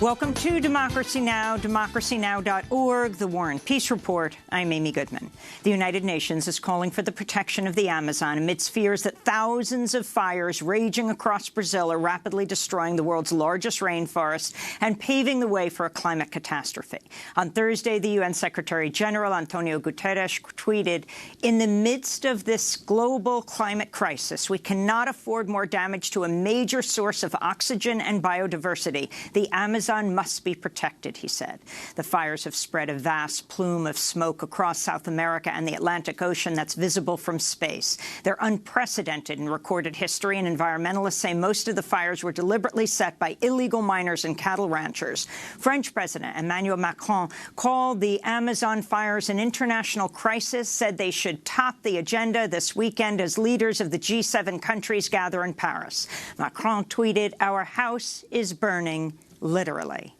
Welcome to Democracy Now!, democracynow.org, The War and Peace Report. I'm Amy Goodman. The United Nations is calling for the protection of the Amazon amidst fears that thousands of fires raging across Brazil are rapidly destroying the world's largest rainforest and paving the way for a climate catastrophe. On Thursday, the UN Secretary-General Antonio Guterres tweeted, "In the midst of this global climate crisis, we cannot afford more damage to a major source of oxygen and biodiversity. The Amazon must be protected," he said. The fires have spread a vast plume of smoke across South America and the Atlantic Ocean that's visible from space. They're unprecedented in recorded history, and environmentalists say most of the fires were deliberately set by illegal miners and cattle ranchers. French President Emmanuel Macron called the Amazon fires an international crisis, said they should top the agenda this weekend as leaders of the G7 countries gather in Paris. Macron tweeted, "Our house is burning." Literally.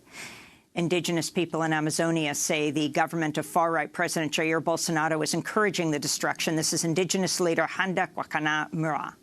Indigenous people in Amazonia say the government of far-right President Jair Bolsonaro is encouraging the destruction. This is Indigenous leader Handa Kwakana Mura.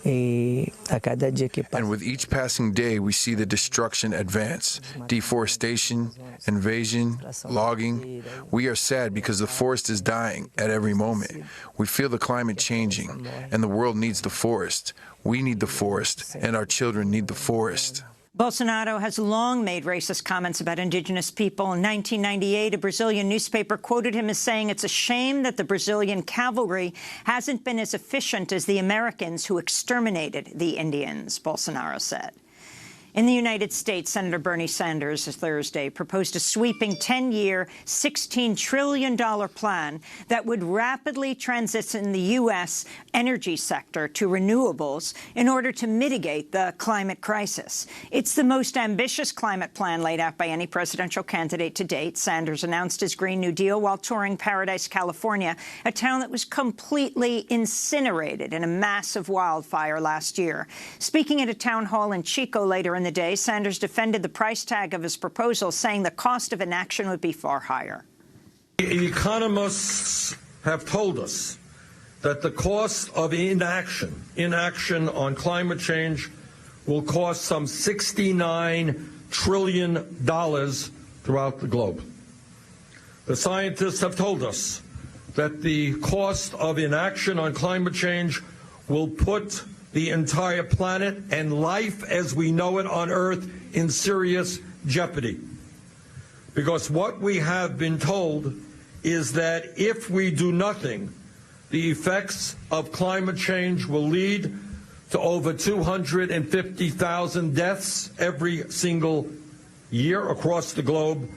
And with each passing day, we see the destruction advance. Deforestation, invasion, logging. We are sad because the forest is dying at every moment. We feel the climate changing, and the world needs the forest. We need the forest, and our children need the forest. Bolsonaro has long made racist comments about indigenous people. In 1998, a Brazilian newspaper quoted him as saying, "It's a shame that the Brazilian cavalry hasn't been as efficient as the Americans who exterminated the Indians," Bolsonaro said. In the United States, Senator Bernie Sanders Thursday proposed a sweeping 10-year, $16 trillion plan that would rapidly transition the U.S. energy sector to renewables in order to mitigate the climate crisis. It's the most ambitious climate plan laid out by any presidential candidate to date. Sanders announced his Green New Deal while touring Paradise, California, a town that was completely incinerated in a massive wildfire last year. Speaking at a town hall in Chico later in the day, Sanders defended the price tag of his proposal, saying the cost of inaction would be far higher. Economists have told us that the cost of inaction on climate change will cost some $69 trillion throughout the globe. The scientists have told us that the cost of inaction on climate change will put the entire planet and life as we know it on Earth in serious jeopardy. Because what we have been told is that if we do nothing, the effects of climate change will lead to over 250,000 deaths every single year across the globe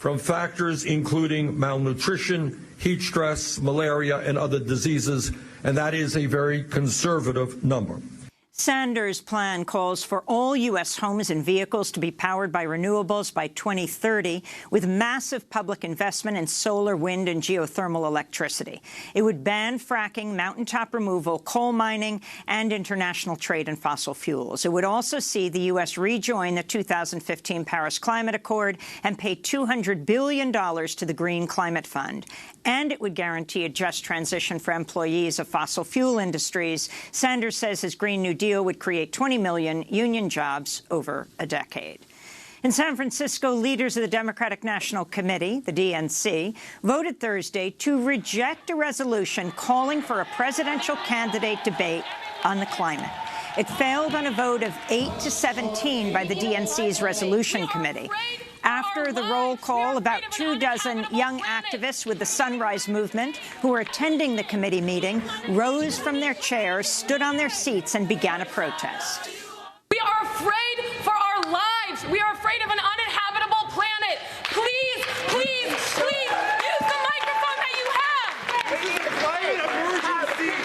from factors including malnutrition, heat stress, malaria, and other diseases, and that is a very conservative number. Sanders' plan calls for all U.S. homes and vehicles to be powered by renewables by 2030, with massive public investment in solar, wind, and geothermal electricity. It would ban fracking, mountaintop removal, coal mining, and international trade in fossil fuels. It would also see the U.S. rejoin the 2015 Paris Climate Accord and pay $200 billion to the Green Climate Fund. And it would guarantee a just transition for employees of fossil fuel industries. Sanders says his Green New Deal would create 20 million union jobs over a decade. In San Francisco, leaders of the Democratic National Committee, the DNC, voted Thursday to reject a resolution calling for a presidential candidate debate on the climate. It failed on a vote of 8-17 by the DNC's Resolution Committee. After the roll call, about 24 young activists with the Sunrise Movement who were attending the committee meeting rose from their chairs, stood on their seats, and began a protest. We are afraid for our lives. We are afraid of an uninhabitable planet. Please, please, please use the microphone that you have.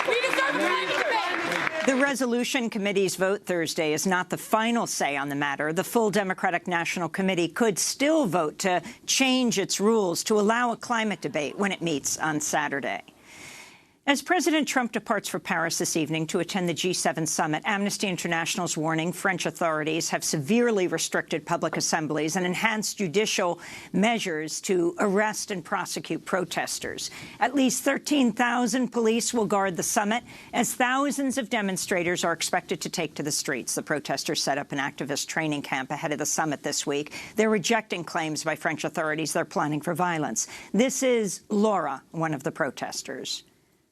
We deserve a climate debate. The Resolution Committee's vote Thursday is not the final say on the matter. The full Democratic National Committee could still vote to change its rules to allow a climate debate when it meets on Saturday. As President Trump departs for Paris this evening to attend the G7 summit, Amnesty International's warning French authorities have severely restricted public assemblies and enhanced judicial measures to arrest and prosecute protesters. At least 13,000 police will guard the summit as thousands of demonstrators are expected to take to the streets. The protesters set up an activist training camp ahead of the summit this week. They're rejecting claims by French authorities they're planning for violence. This is Laura, one of the protesters.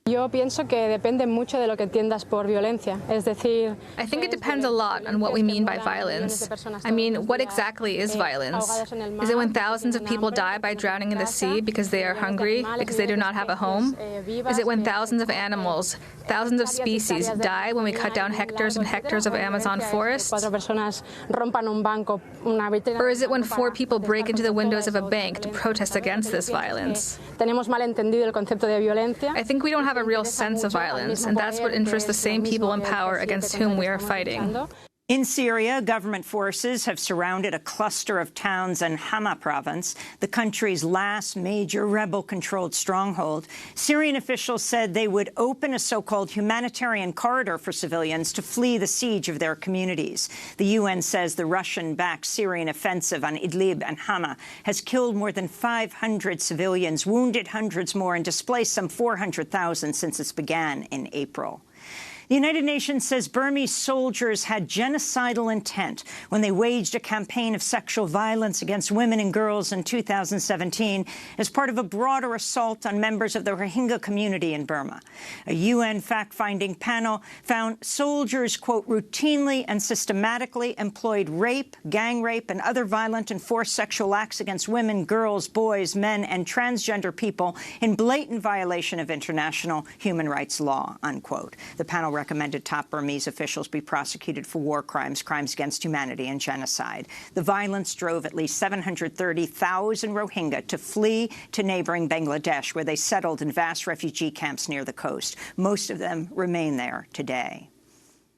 Yo pienso que depende mucho de lo que entiendas por violencia. Es decir, I think it depends a lot on what we mean by violence. I mean, what exactly is violence? Is it when thousands of people die by drowning in the sea because they are hungry, because they do not have a home? Is it when thousands of animals, thousands of species die when we cut down hectares and hectares of Amazon forests? Or is it when 4 people break into the windows of a bank to protest against this violence? I think we don't have a real sense of violence, and that's what interests the same people in power against whom we are fighting. In Syria, government forces have surrounded a cluster of towns in Hama province, the country's last major rebel-controlled stronghold. Syrian officials said they would open a so-called humanitarian corridor for civilians to flee the siege of their communities. The UN says the Russian-backed Syrian offensive on Idlib and Hama has killed more than 500 civilians, wounded hundreds more, and displaced some 400,000 since it began in April. The United Nations says Burmese soldiers had genocidal intent when they waged a campaign of sexual violence against women and girls in 2017 as part of a broader assault on members of the Rohingya community in Burma. A UN fact-finding panel found soldiers, quote, routinely and systematically employed rape, gang rape, and other violent and forced sexual acts against women, girls, boys, men, and transgender people in blatant violation of international human rights law, unquote. The panel recommended top Burmese officials be prosecuted for war crimes, crimes against humanity, and genocide. The violence drove at least 730,000 Rohingya to flee to neighboring Bangladesh, where they settled in vast refugee camps near the coast. Most of them remain there today.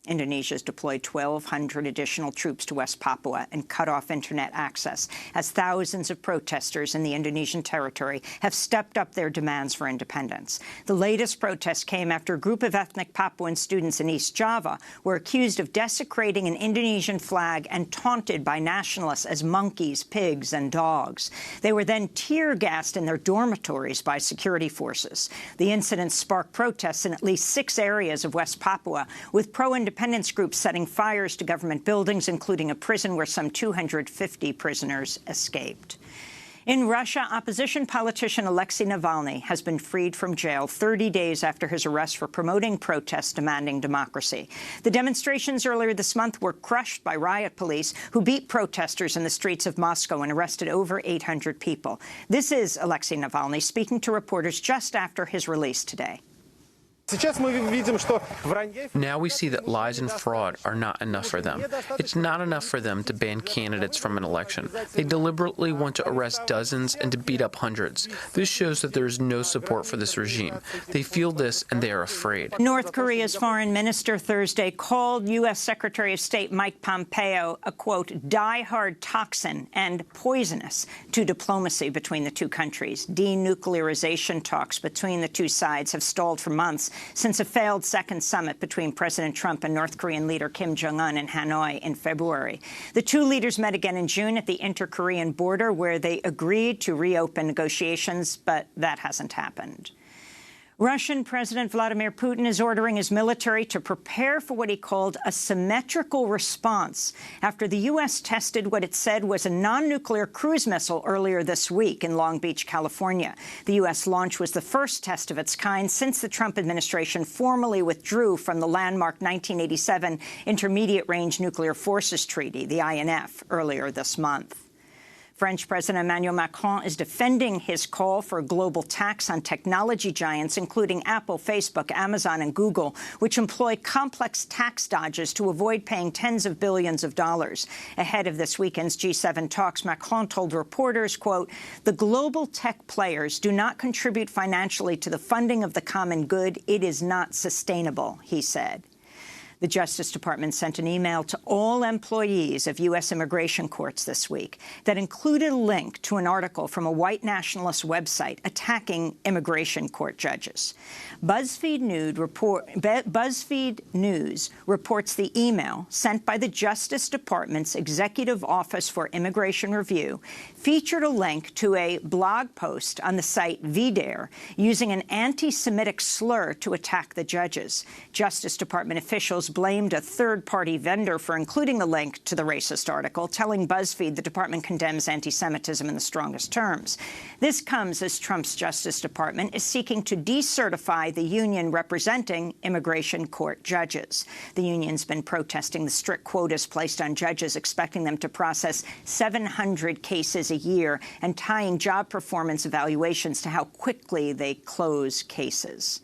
Indonesia has deployed 1,200 additional troops to West Papua and cut off internet access as thousands of protesters in the Indonesian territory have stepped up their demands for independence. The latest protest came after a group of ethnic Papuan students in East Java were accused of desecrating an Indonesian flag and taunted by nationalists as monkeys, pigs, and dogs. They were then tear-gassed in their dormitories by security forces. The incident sparked protests in at least 6 areas of West Papua, with pro-independence groups setting fires to government buildings, including a prison where some 250 prisoners escaped. In Russia, opposition politician Alexei Navalny has been freed from jail 30 days after his arrest for promoting protests demanding democracy. The demonstrations earlier this month were crushed by riot police who beat protesters in the streets of Moscow and arrested over 800 people. This is Alexei Navalny speaking to reporters just after his release today. Now we see that lies and fraud are not enough for them. It's not enough for them to ban candidates from an election. They deliberately want to arrest dozens and to beat up hundreds. This shows that there is no support for this regime. They feel this and they are afraid. North Korea's foreign minister Thursday called U.S. Secretary of State Mike Pompeo a, quote, die-hard toxin and poisonous to diplomacy between the two countries. Denuclearization talks between the two sides have stalled for months since a failed second summit between President Trump and North Korean leader Kim Jong-un in Hanoi in February. The two leaders met again in June at the inter-Korean border, where they agreed to reopen negotiations, but that hasn't happened. Russian President Vladimir Putin is ordering his military to prepare for what he called a symmetrical response after the U.S. tested what it said was a non-nuclear cruise missile earlier this week in Long Beach, California. The U.S. launch was the first test of its kind since the Trump administration formally withdrew from the landmark 1987 Intermediate Range Nuclear Forces Treaty, the INF, earlier this month. French President Emmanuel Macron is defending his call for a global tax on technology giants, including Apple, Facebook, Amazon, and Google, which employ complex tax dodges to avoid paying tens of billions of dollars. Ahead of this weekend's G7 talks, Macron told reporters, quote, the global tech players do not contribute financially to the funding of the common good. It is not sustainable, he said. The Justice Department sent an email to all employees of U.S. immigration courts this week that included a link to an article from a white nationalist website attacking immigration court judges. BuzzFeed News reports the email sent by the Justice Department's Executive Office for Immigration Review featured a link to a blog post on the site VDare using an anti-Semitic slur to attack the judges. Justice Department officials blamed a third-party vendor for including the link to the racist article, telling BuzzFeed the department condemns anti-Semitism in the strongest terms. This comes as Trump's Justice Department is seeking to decertify the union representing immigration court judges. The union's been protesting the strict quotas placed on judges, expecting them to process 700 cases a year and tying job performance evaluations to how quickly they close cases.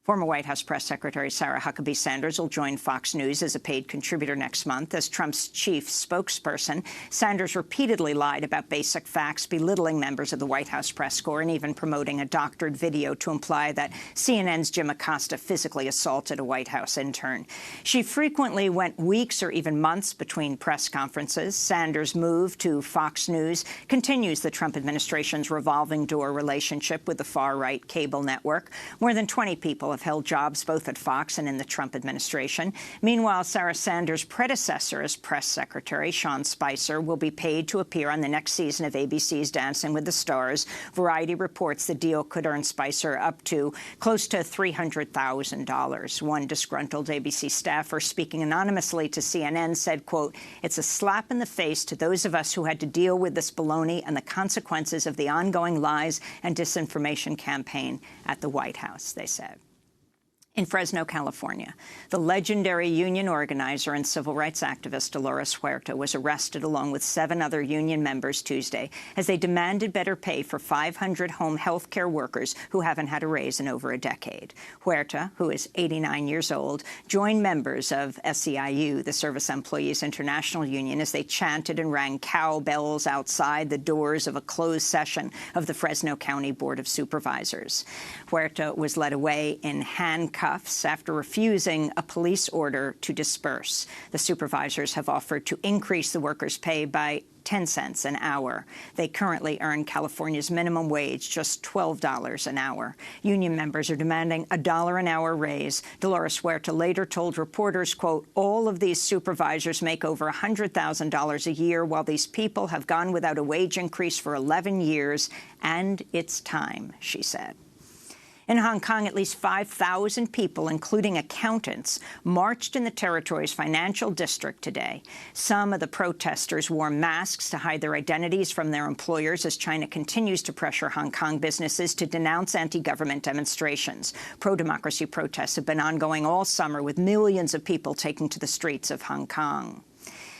Former White House Press Secretary Sarah Huckabee Sanders will join Fox News as a paid contributor next month. As Trump's chief spokesperson, Sanders repeatedly lied about basic facts, belittling members of the White House press corps, and even promoting a doctored video to imply that CNN's Jim Acosta physically assaulted a White House intern. She frequently went weeks or even months between press conferences. Sanders' move to Fox News continues the Trump administration's revolving door relationship with the far-right cable network. More than 20 people have held jobs both at Fox and in the Trump administration. Meanwhile, Sarah Sanders' predecessor as press secretary, Sean Spicer, will be paid to appear on the next season of ABC's Dancing with the Stars. Variety reports the deal could earn Spicer up to close to $300,000. One disgruntled ABC staffer speaking anonymously to CNN said, quote, "It's a slap in the face to those of us who had to deal with this baloney and the consequences of the ongoing lies and disinformation campaign at the White House," they said. In Fresno, California, the legendary union organizer and civil rights activist Dolores Huerta was arrested along with 7 other union members Tuesday as they demanded better pay for 500 home health care workers who haven't had a raise in over a decade. Huerta, who is 89 years old, joined members of SEIU, the Service Employees International Union, as they chanted and rang cowbells outside the doors of a closed session of the Fresno County Board of Supervisors. Huerta was led away in handcuffs after refusing a police order to disperse. The supervisors have offered to increase the workers' pay by 10 cents an hour. They currently earn California's minimum wage, just $12 an hour. Union members are demanding a $1 an hour raise. Dolores Huerta later told reporters, quote, "All of these supervisors make over $100,000 a year, while these people have gone without a wage increase for 11 years, and it's time," she said. In Hong Kong, at least 5,000 people, including accountants, marched in the territory's financial district today. Some of the protesters wore masks to hide their identities from their employers as China continues to pressure Hong Kong businesses to denounce anti-government demonstrations. Pro-democracy protests have been ongoing all summer, with millions of people taking to the streets of Hong Kong.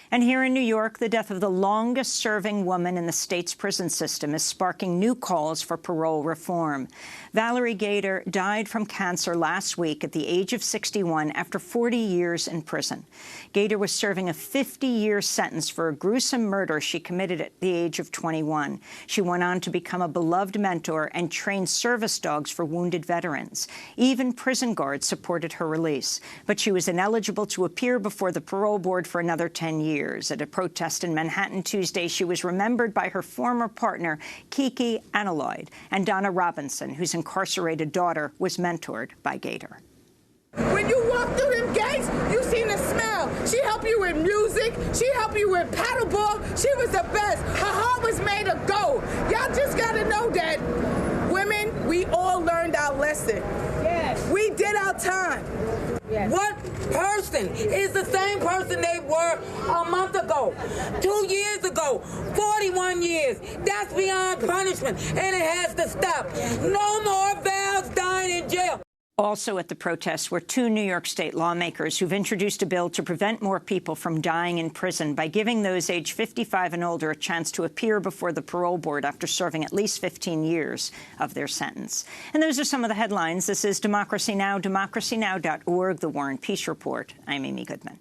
And here in New York, the death of the longest-serving woman in the state's prison system is sparking new calls for parole reform. Valerie Gator died from cancer last week at the age of 61 after 40 years in prison. Gator was serving a 50-year sentence for a gruesome murder she committed at the age of 21. She went on to become a beloved mentor and train service dogs for wounded veterans. Even prison guards supported her release. But she was ineligible to appear before the parole board for another 10 years. At a protest in Manhattan Tuesday, she was remembered by her former partner, Kiki Analoid, and Donna Robinson, whose incarcerated daughter was mentored by Gator. When you walk through them gates, you seen the smell. She helped you with music. She helped you with paddleball. She was the best. Her heart was made of gold. Y'all just got to know that women, we all learned our lesson. Yes. We did our time. Yes. What person is the same person they were a month ago, 2 years ago, 41 years? That's beyond punishment, and it has to stop. No more Vals dying in jail. Also at the protests were 2 New York State lawmakers who've introduced a bill to prevent more people from dying in prison by giving those aged 55 and older a chance to appear before the parole board after serving at least 15 years of their sentence. And those are some of the headlines. This is Democracy Now!, democracynow.org, The War and Peace Report. I'm Amy Goodman.